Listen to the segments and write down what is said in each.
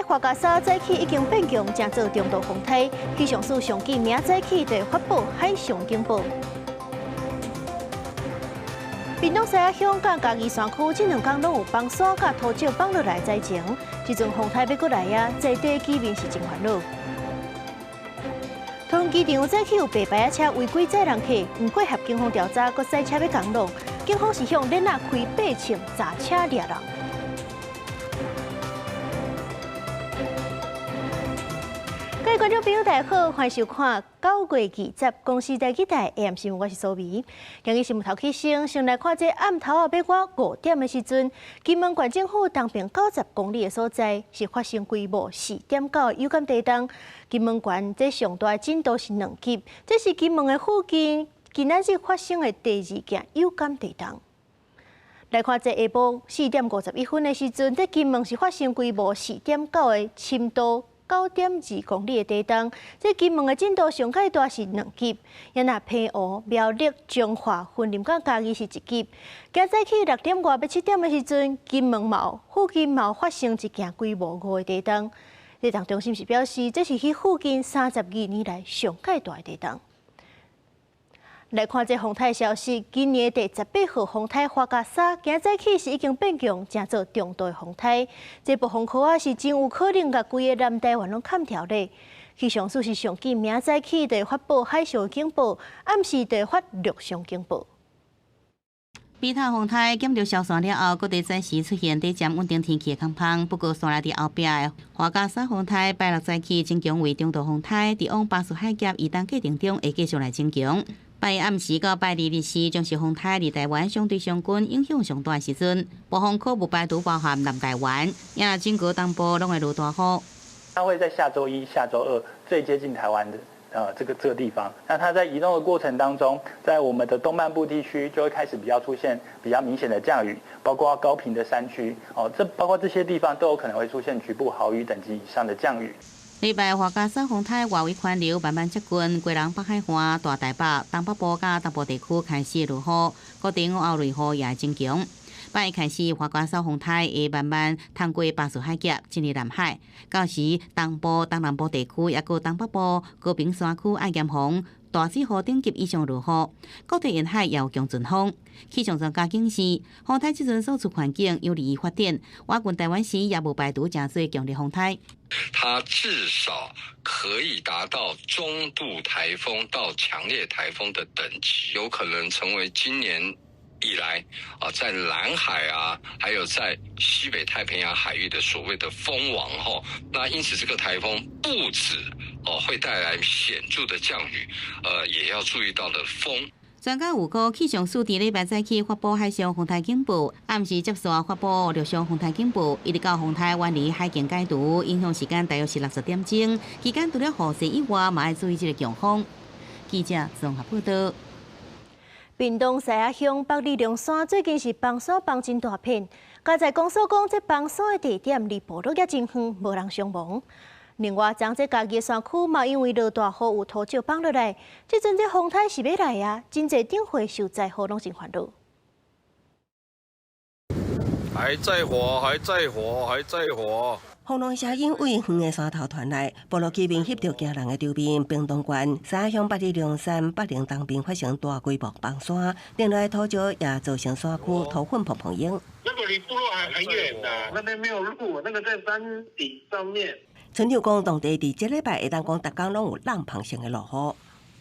花甲沙早起已经变强，正做中度风台。气象署上记明早起就发布海上警报。屏东西仔乡甲嘉义山区这2天拢有风沙甲土石放落来灾情，即阵风台要过来啊，在地居民是真烦恼。桃园机场早起有白牌车违规载人客，唔配合警方调查，佮塞车要降落，警方是向恁啊开8枪砸车掠人。各位观众朋友，大家好，欢迎收看9月20公司台记台 AM 新闻，我是苏眉。今日新闻头起先来看这暗头啊，要我5点的时阵，金门县政府东边90公里的所在是发生规模4.9的有感地震。金门县这上大震度是2级，这是金门的附近今仔日发生的第2件有感地震。来看这下晡4点51分的时阵，在金门是发生规模4.9的深度9.2公里的地震，这金门的震度上界大是2级，也那平湖、苗栗、彰化、云林甲嘉义是1级。今早起6点外到7点的时阵，金门附近发生一件规模5的地震。地震中心是表示，这是迄附近32年来上界大的地震。来看这风台消息，今年第18号风台花甲沙，今早起是已经变强，正做中度的风台。这部风科啊是真有可能甲规个南台湾拢砍条咧。气象署是上记明早起就会发布海上警报，暗时就会发陆上警报。比塔风台减弱消散了后，各地暂时出现短暂稳定天气的空旷。不过，山内伫后壁的花甲沙风台拜6早起增强为中度风台，伫往巴士海峡移动过程中会继续来增强。拜暗时到拜2日时，将是风台离台湾相对上近影响上大的时阵，暴风可不排除包含南台湾，也整个东部拢会落大雨。它会在下周1、下周2最接近台湾的这个地方。那它在移动的过程当中，在我们的东半部地区就会开始出现比较明显的降雨，包括高屏的山区包括这些地方都有可能会出现局部豪雨等级以上的降雨。礼拜花甲沙风台外围环流慢慢接近贵人北海岸、大台北、东北部甲东部地区开始落雨，各地午后雷雨也增强。拜开始花甲沙风台会慢慢通过巴士海峡进入南海，到时东部、东南部地区也个东北部高屏山区爱严防大水雨等级以上落雨，各地沿海也有强阵风。气象专家警示，风台即阵所处环境有利于发展，我军台湾时也无排除真侪强烈风台。它至少可以达到中度台风到强烈台风的等级，有可能成为今年以来在南海还有在西北太平洋海域的所谓的风王那因此这个台风不止会带来显著的降雨，也要注意到的风。专家预估，气象署伫礼拜早起发布海上风台警报，暗时接续发布陆上风台警报，一直到风台远离海境解除，影响时间大约是60点钟。期间除了雨势以外，嘛要注意这个强风。记者综合报道。屏东西仔乡北里龙山最近是崩山崩真大片，加在公所讲，这崩山的地点离部落也真远，无人伤亡。另外，将这嘉义山区嘛，因为落大雨有土石放落来，即阵这风台是要来啊，真侪顶会受灾户拢真烦恼。还在火，还在火，还在火。轰隆声音为远的山头传来，部落居民翕到惊人的场面。屏东县西仔乡北里龙山北陵东边发生大规模崩山，连来土石也造成山区土粉蓬蓬涌。那个离部落还很远的，那边没有路，那个在山顶上面。村长讲，当地伫这礼拜会当讲，逐天拢有浪磅性的落雨。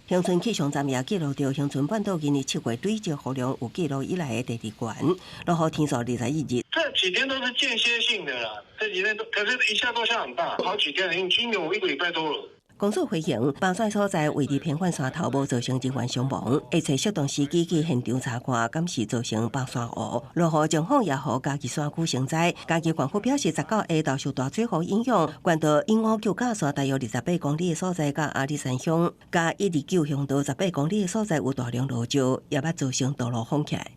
乡村气象站也记录到，乡村半岛今年7月累积雨量有记录以来的第2悬，落雨天数21日。这几天都是间歇性的啦，这几天都，可是一下都下很大，好几天，已经有1个礼拜多了。公所回应，崩山所在位于偏远山头，无造成人员伤亡，会找适当时机去现场查看，敢是造成崩山雨。落雨情况也予嘉义山区成灾。嘉义县府表示，19下昼受大水雨影响，关到永和桥架线大约28公里的所在，甲阿里山乡、甲129乡道18公里的所在有大量落石，也捌造成道路封起来。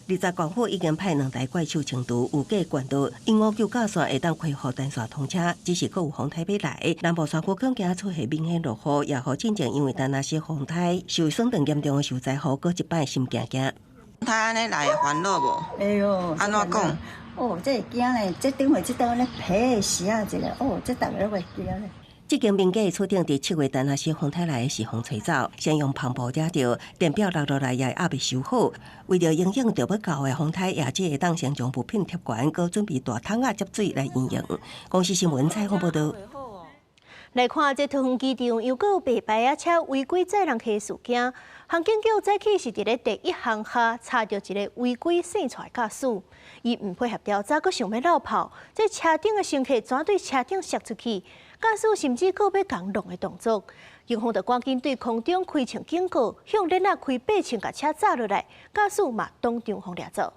20县府已经派2台怪兽清除，有计管道永和桥架线会当恢复单线通车，只是阁有风台要来。南部山区恐惊出现明显落雨，也予进前因为丹那些风台受损等严重的受灾户，阁一摆心惊惊。他安尼来烦恼无？哎呦，安怎讲？哦，这会惊嘞！这顶回这刀咧皮死啊一个，哦，这大家都会惊嘞。这间民家的厝顶伫7月等下时风台来时风吹走，先用篷布遮着，电表落落来也还未修好。为着影响到要到的风台，也只会当先将部品贴悬，搁准备大桶接水来运用。公司新闻采访报道。来看这桃园机场又有白牌仔车违规载人客事件，航警局早起是伫咧第1航下查到一个违规驶出驾驶，伊唔配合调查，阁想要绕跑，这车顶的乘客全对车顶摔出去，驾驶甚至阁要降落的动作，警方就赶紧对空中开枪警告，向let仔开8枪，甲车砸落来，驾驶嘛当场互掠走。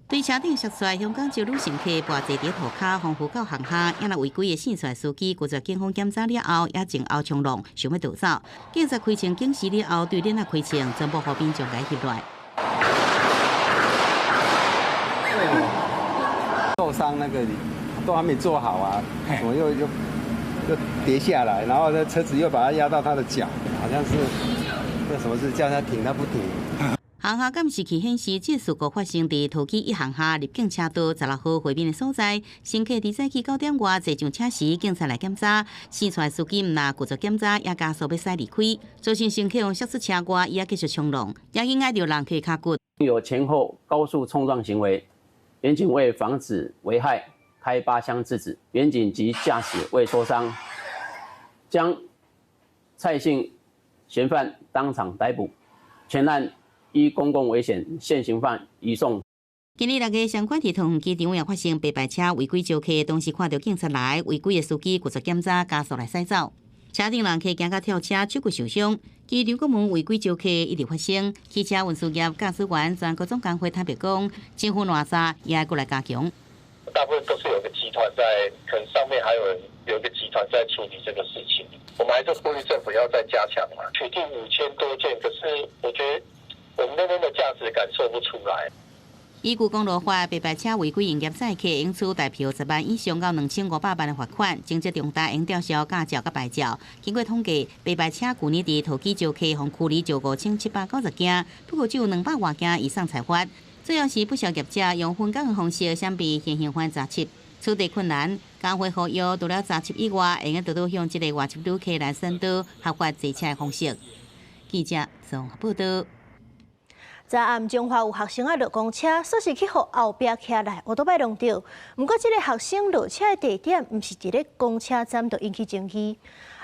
对车顶摔出来，香港招女乘客跋坐伫涂骹，防护到航下，因那违规的驶出来司机，拒绝警方检查了后，也前后冲浪，想要逃走。警察开枪警示了后，对let仔开枪，全部和平将该翕来。受伤那个都还没做好啊，我又跌下来，然后那车子又把他压到他的脚，好像是这什么事叫他停，他不停。航下监视器显示，这事故发生伫桃机1航下入境车道16号回民的所在。乘客伫早起9点外坐上车时，警察来检查，驶出来司机毋但拒绝检查，也加速要驶离开，造成乘客用摔出车外，伊也继续冲浪，也引挨到人客脚骨。有前后高速冲撞行为，民警为防止危害，开8枪制止。民警及驾驶未受伤，将蔡姓嫌犯当场逮捕，全案依公共危险现行犯移送。今日6月，相关伫桃园机场也发生白牌车违规招客，当时看到警察来，违规的司机拒绝检查，加速来驶走。车顶人客惊到跳车，手骨受伤。机场公门违规招客一直发生，汽车运输业驾驶员全国总工会特别讲，政府哪吒也要过来加强。大部分都是有个集团在，可能上面还有一个集团在处理这个事情。我们还是呼吁政府要再加强嘛，取缔5000多件，可是我觉得我们那边的驾驶感受不出来。依据公路法，白牌车违规营业载客应处代票10万以上到2500万的罚款，情节重大应吊销驾照甲牌照。经过统计，白牌车去年伫桃机招客，共处理就5790件，不过只有200多件以上裁罚。主要是不肖业者用混淆的方式闪避现行犯查缉，处理困难。工会呼吁除了查缉以外，会用多多向这个外籍旅客来宣导合法坐车的方式。记者综合报道。昨暗中华有学生落公车，说是去互后壁徛来乌多摆弄到。不过，这个学生落车的地点毋是伫咧公车站，就引起争议。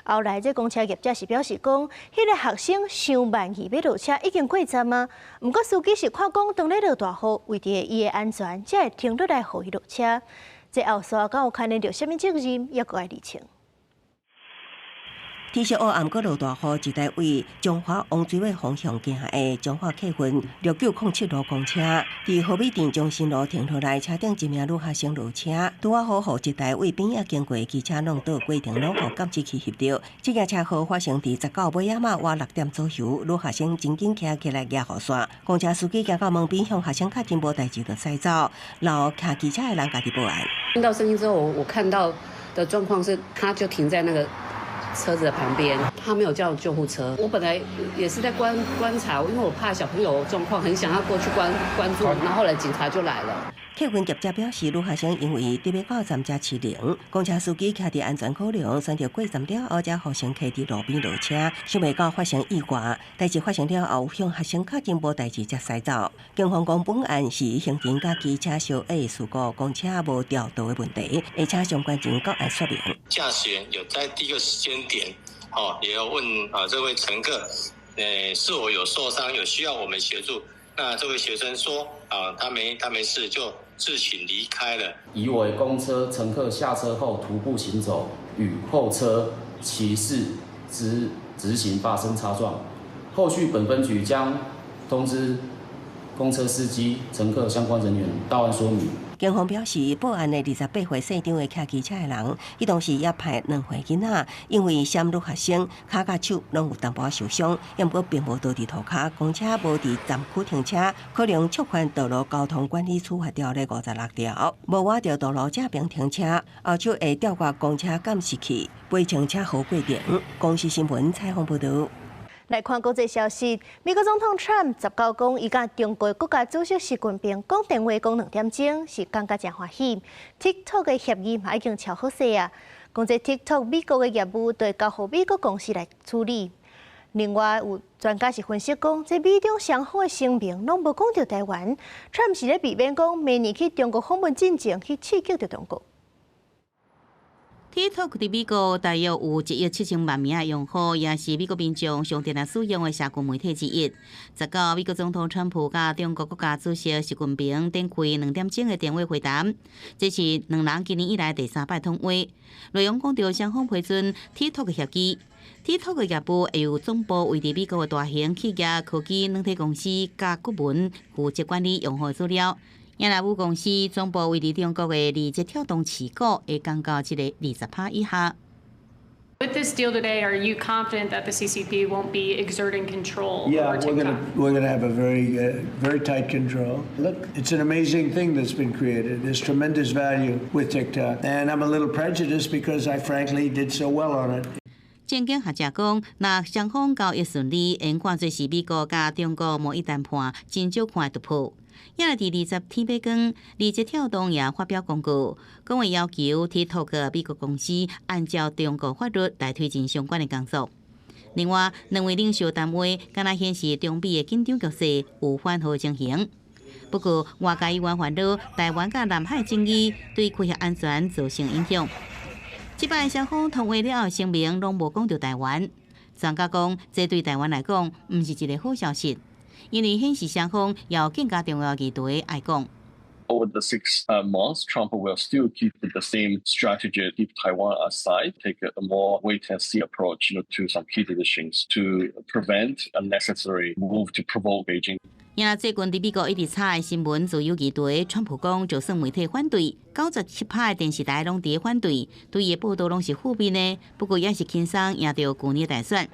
后来，这公车业者是表示讲，迄个学生伤慢去要落车，已经过站啊。不过，司机是看讲当咧落大雨，为着伊的安全，才会停落来互伊落车。这后续敢有牵连到什么责任，也搁要厘清。天色黑暗，搁落大雨，一台为中华王水尾方向行的中华客运6907路公车，伫河美店中心路停落来，车顶一名女学生落车，拄啊好，互一台为边仔经过的机车弄倒规定拢互监视器翕到。这件车祸发生伫19尾仔晚6点左右，女学生真紧徛起来压雨伞，公车司机行到门边向学生确认无代志就驶走，然后骑机车的人家己报案。听到声音之后，我看到的状况是，他就停在那个车子的旁边，他没有叫救护车。我本来也是在观察，因为我怕小朋友状况，很想要过去关注，然后后来警察就来了。客运业者表示，女学生因为特别到站才骑零，公车司机徛伫安全考量，选择过站了后，才互乘客伫路边落车，想袂到发生意外。代志发生了后，向学生确认无代志才驶走。警方讲，本案是行程甲机车相违事故，公车无调度的问题，而且相关情各案说明。驾驶员有在第一个时间点，也有问这位乘客，是否有受伤，有需要我们协助。那这位学生说，他没事，就自行离开了。疑为公车乘客下车后徒步行走，与后车骑士直行发生擦撞。后续本分局将通知公车司机、乘客相关人员到案说明。警方表示，报案的28岁姓张的骑机车的人，伊当时也派2岁囡仔，因为闪女学生，脚甲手拢有淡薄受伤，不过并无倒伫涂骹，公车无伫站区停车，可能触犯道路交通管理处罚条例56条，无按照道路正边停车，后手会吊挂公车监视器，赔偿车祸过程。公司新闻采访报道。来看国际消息，美国总统 Trump 19讲，伊甲中国国家主席习近平讲电话讲2点钟，是感觉真欢喜。TikTok 的协议嘛已经超好势啊，讲这 TikTok 美国的业务对交予美国公司来处理。另外有专家是分析讲，这美中双方的声明拢无讲到台湾 ，Trump 是咧避免讲明年去中国访问进程去刺激到中国。TikTok 伫美国大约有1亿7千万名用户，也是美国民众上常使用的社群媒体之一。19，美国总统川普甲中国国家主席习近平展开2点钟的电话会谈，这是两人今年以来第3摆通话。内容讲到双方批准 TikTok 的协议。TikTok 的业务会由总部位伫美国的大型企业科技软体公司甲顾问负责管理用户资料。亚纳乌公司总部位伫中国的字节跳动持股会降到这个20%以下。With this deal today, are you confident that the CCP won't be exerting control Yeah, over TikTok? we're gonna have a very tight control. Look, it's an amazing thing that's been created. There's tremendous value with TikTok, and I'm a little prejudiced because I frankly did so well on it. 政经学者讲，若双方交易顺利，应看做是美国甲中国贸易谈判真少看的突破。也伫20天尾光，字节跳动也发表公告，讲会要求 TikTok 美国公司按照中国法律来推进相关的工作。另外，两位领袖谈话，敢若显示中美的紧张局势有缓和情形。不过，外界依然烦恼台湾甲南海争议对区域安全造成影响。即摆双方通话了后声明拢无讲到台湾，专家讲，这对台湾来讲，毋是一个好消息。因为显示双方有更加重要议题爱讲。Over the 6 months, Trump will still keep the same strategy, keep Taiwan aside, take a more wait-and-see approach, to some key decisions to prevent unnecessary move to provoke Beijing. 也最近伫美国一直炒的新闻自由议题，川普讲就算媒体反对，97%的电视台拢伫反对，对伊的报道拢是负面的。不过也是轻松赢到去年大选。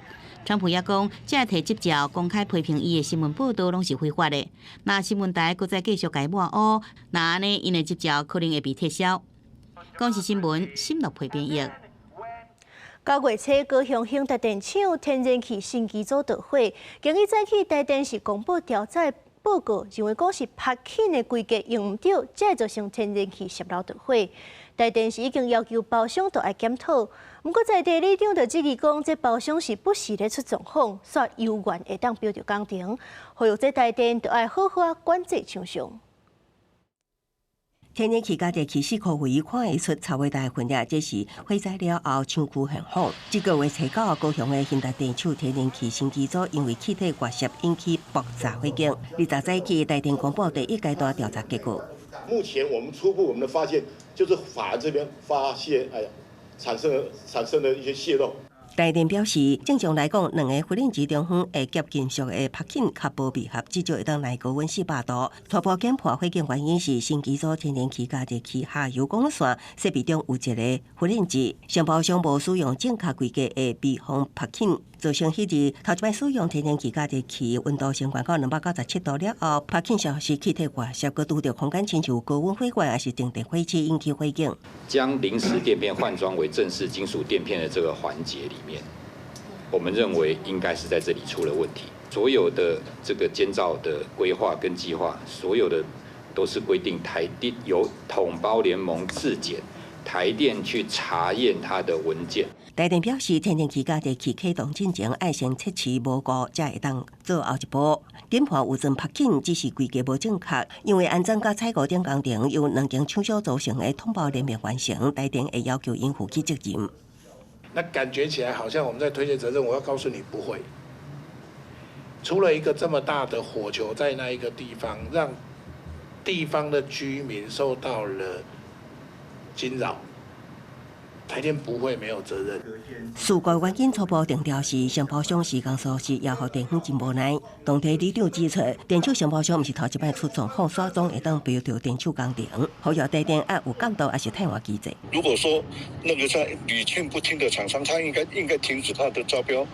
川普也讲，这提执照公开批评伊的新闻报道拢是非法的。那新闻台搁再继续改抹黑，那安尼因的执照可能会被撤销。公视新闻新乐批编译。9月初，高雄兴达电厂天然气新机组导火，今日早起台电是公布调查报告，认为讲是拍气的规格用唔到，才会造成天然气泄漏导火。台电是已经要求包商都爱检讨，不过在地里长就质疑讲，这包商是不时咧出状况，煞有缘会当标着工程，呼吁这台电都爱好好管制厂商。天然气价在起始可会看会出超伟大的分裂，这是火灾了后厂区现况。这个月初9，高雄的兴达电厂天然气新机组因为气体外泄引起爆炸火警。20早起，台电公布第1阶段调查结果。目前我们初步的发现，就是法这边发现，产生了一些泄漏。台电表示，正常来讲，2个发电机中方会接金属的拍紧较无密合，至少会当来高温400度。初步检破火警原因是新机组天然气加热器下游管线设备中有一个发电机，承包商无使用正确规格的密封拍紧，造成迄日头一摆使用天然气加热器温度升高到297度了后，拍紧消失气体外泄，佮拄着空间亲像高温火源，还是静电火气引起火警。将临时垫片换装为正式金属垫片的这个环节里面，我们认为应该是在这里出了问题。所有的这个监造的规划跟计划，所有的都是规定台电由统包联盟自检，台电去查验它的文件。台电表示，天然气加热器启动进前，爱先测试无误，才会当做后一步。检破有阵拍紧，只是规格无正确，因为安装甲采购等工程由2间厂商组成的统包联盟完成，台电会要求因负起责任。那感觉起来好像我们在推卸责任，我要告诉你不会。出了一个这么大的火球在那一个地方，让地方的居民受到了惊扰。台电不会没有责任。事故原因初步定调是承包商施工疏失，也互电方真无奈。当地里长指出，电厂承包商毋是头一摆出状况，耍总会当标着电厂工程，呼吁台电爱有监督，还是汰换机制。如果说那个在屡劝不听的厂商，他应该停止他的招标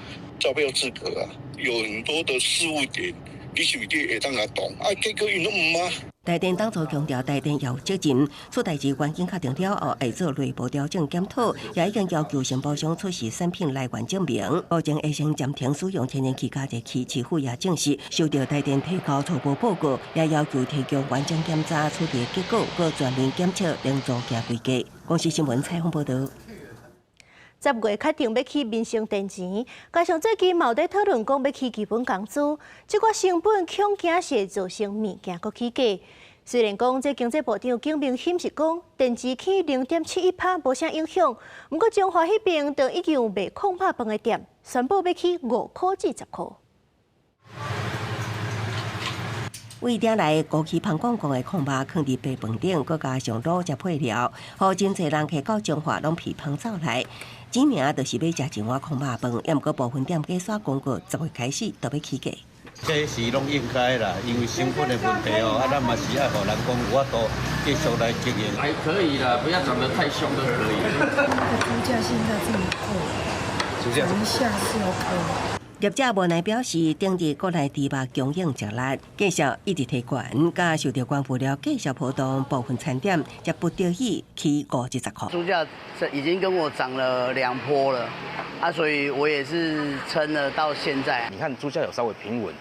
资格啊！有很多的事务点，你是不是会当来懂？结果伊拢唔啊。台电当初强调台电要有责任，出代志环境确定了后，会做内部调整检讨，也已经要求承包商出示产品来源证明，保证会先暂停使用天然气加热气。市府也证实收到台电提交初步报告，也要求提供完整检查处理结果，搁全面检测另作行规格。公司新闻采访报道。10月确定要起民生电钱，加上最近嘛有在讨论讲要起基本工资，这个成本恐惊是造成物件搁起价。虽然讲这经济部长景明显是讲电池起0.71%无啥影响，不过中华迄边就已经有卖空拍饭的店宣布要起5块至10块。为店内高级胖公公的空肉放伫白饭顶，佮加上卤汁配料，互真侪人客到中华拢批胖走来。指名就是要食一碗空肉饭，也毋过部分店家刷广告，10月开始就要起价。这是拢应该啦，因为成本的问题哦，咱嘛是爱互人讲有法度继续来经营。还可以啦，不要长得太凶就可以了。猪价现在这么贵，涨一下是 OK。业者无奈表示，顶日国内猪肉供应较力，价格一直提悬，加受到关乎了价格波动，部分餐点则不得已起5至10块。猪价已经跟我涨了2波了，所以我也是撑了到现在。你看猪价有稍微平稳。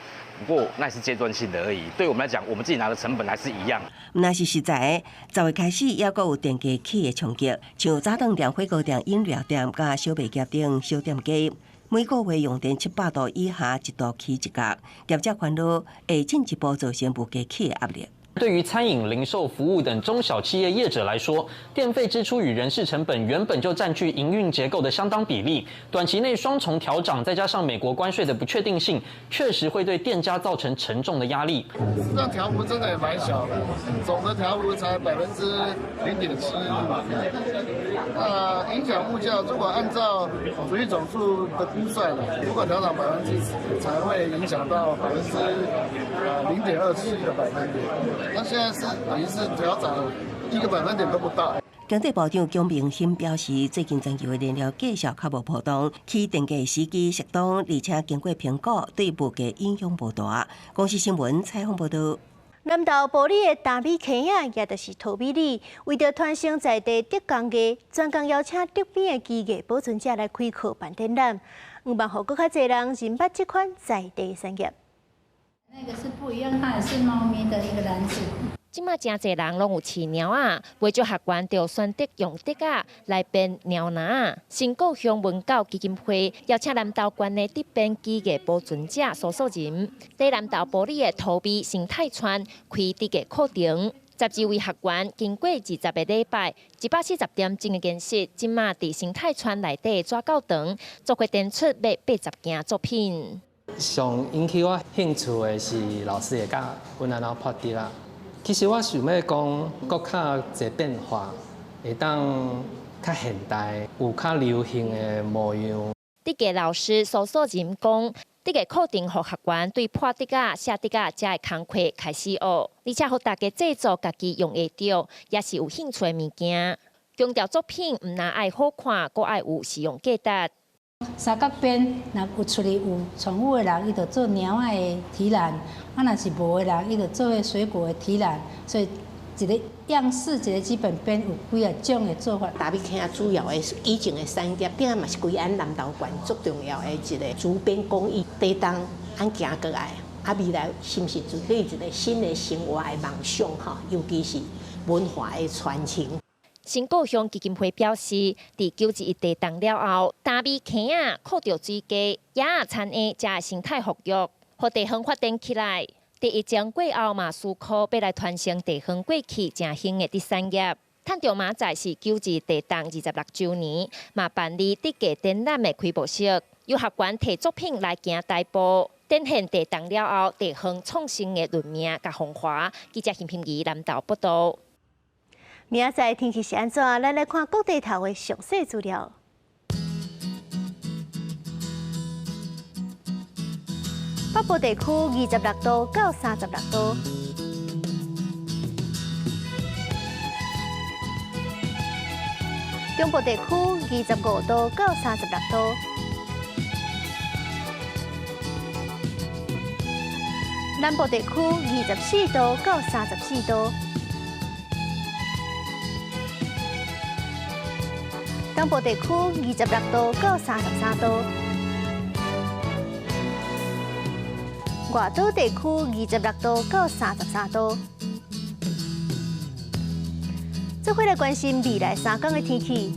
不过那也是阶段性的而已，对我们来讲，我们自己拿的成本还是一样。那是实在，10月开始也阁有电价起的冲击，像早顿店、火锅店、饮料店、甲小卖店等小店家，每个月用电700度以下一度起一角，业者烦恼会进一步造成物价起的压力。对于餐饮、零售服务等中小企业业者来说，电费支出与人事成本原本就占据营运结构的相当比例，短期内双重调涨，再加上美国关税的不确定性，确实会对店家造成沉重的压力。这样调幅真的也蛮小的，总的调幅才0.7%，影响物价，如果按照主力总数的估算呢，如果调涨10%，才会影响到0.27%的百分点。那现在是等于是调涨1个百分点都不到。经济部长姜明新表示，最近全球的燃料价格较无波动，起电价时机适当，而且经过评估，对物价影响无大。公司新闻采访报道。南投埔里的大米坑仔，也就是桃米里，为着传承在地德工艺，专工邀请德边的技艺保存者来开课办展览，希望互更较侪人认捌这款在地产业。那个是不一样，它也是猫咪的一个篮子。即马真侪人拢有饲猫啊，为咗学员就选择用竹啊来编猫篮。新故乡文教基金会邀请南投县的竹编技艺保存者苏素人，在南投埔里的桃米生态村开竹艺课程。12位学员经过20个礼拜，140点钟的研习，即马伫生态村内底抓到长，做决定出卖80件作品。上引起我兴趣的是老师会教阮安怎拍竹啦。其实我想要讲，搁较侪变化，会当较现代，有较流行的模样。竹艺老师苏素人讲，竹艺课程互学员对拍竹啊、写竹啊这个工课开始学，而且互大家制作家己用会着，也是有兴趣的物件。强调作品唔但爱好看，阁爱有实用价值。三角边若有出嚟有宠物的人，伊就做猫仔的提篮；啊，若是无的人，伊就做水果的提篮。所以一个样式，一个基本边有几啊种的做法。大米坑主要的以前的产业，顶嘛是规安南投县最重要的一个竹编工艺。地当咱行过来，未来是毋是准备一个新的生活的梦想哈？尤其是文化的传承。新故乡基金会表示，伫91地动了后，大米坑仔靠着水价、野餐的加生态复育，互地方发展起来。第一章过后嘛，思考要来传承地方过去正兴的第产业。趁着明仔是91地动26周年，嘛办理竹艺展览的开幕式，由学员摕作品来行大步，展现地动了后地方创新的论命甲风华。记者邢平仪南投报道。明仔载天气是安怎？咱来看各地头的详细资料。北部地区26度到36度，中部地区25度到36度，南部地区24度到34度，东部地区26度到33度，外岛地区26度到33度。这回来关心未来3天的天气。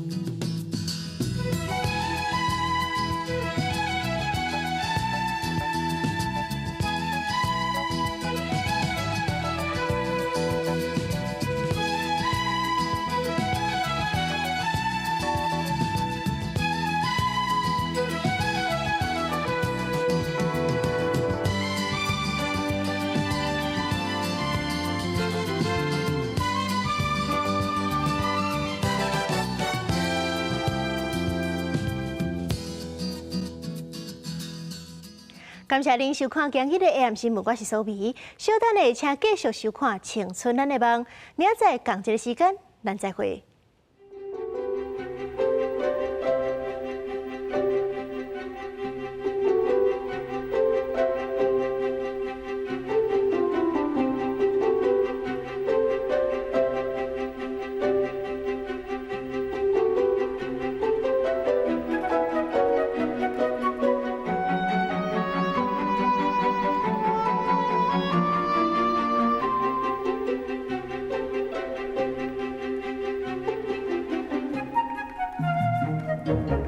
感谢您收看今日的 AM 新闻，我是苏眉。稍等的，请继续收看《青春咱的梦》，明仔载同一个时间，咱再会。Thank you.